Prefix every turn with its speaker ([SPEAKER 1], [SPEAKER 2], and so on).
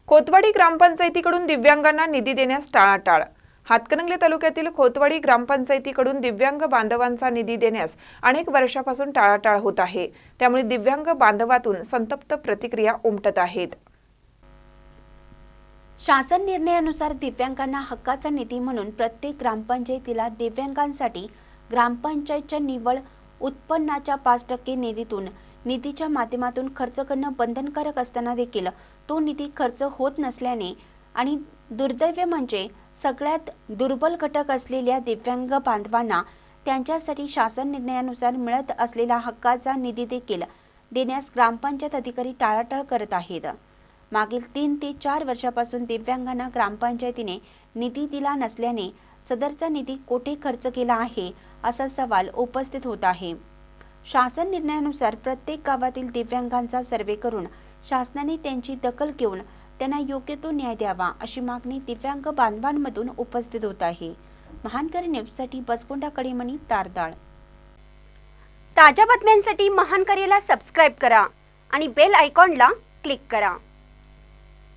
[SPEAKER 1] खोतवाडी ग्रामपंचायतीकडून दिव्यांगांना निधी देण्यास टाळाटाळ। हातकणंगले तालुक्यातील खोतवाडी ग्रामपंचायतीकडून दिव्यांग बांधवांचा निधी देण्यास अनेक वर्षापासून टाळाटाळ होत आहे। त्यामुळे दिव्यांग बांधवातून संतप्त प्रतिक्रिया उमटत आहेत।
[SPEAKER 2] शासन निर्णयानुसार दिव्यांगांना हक्काचा निधी म्हणून प्रत्येक ग्रामपंचायतीला दिव्यांगांसाठी ग्रामपंचायतच्या निव्वळ उत्पन्नाच्या 5% निधीतून निधीच्या माध्यमातून खर्च करणं बंधनकारक असताना देखील तो निधी खर्च होत नसल्याने आणि दुर्दैव म्हणजे सगळ्यात दुर्बल घटक असलेल्या दिव्यांग बांधवांना त्यांच्यासाठी शासन निर्णयानुसार मिळत असलेला हक्काचा निधी देखील देण्यास ग्रामपंचायत अधिकारी टाळाटाळ करत आहेत। मागील 3 ते 4 वर्षापासून दिव्यांगांना ग्रामपंचायतीने निधी दिला नसल्याने सदरचा निधी कोठे खर्च केला आहे असा सवाल उपस्थित होत आहे। शासन निर्णयानुसार प्रत्येक गावातील दिव्यांगांचा सर्वे करून शासनाने त्यांची दखल घेऊन त्यांना योग्य तो न्याय द्यावा अशी मागणी दिव्यांग बांधवांमधून उपस्थित होत आहे। महानकरी न्यूजसाठी बसकोंडा कडेमणी तारदाळ।
[SPEAKER 3] ताज्या बातम्यांसाठी महानकरीला सबस्क्राइब करा आणि बेल आयकॉनला क्लिक करा।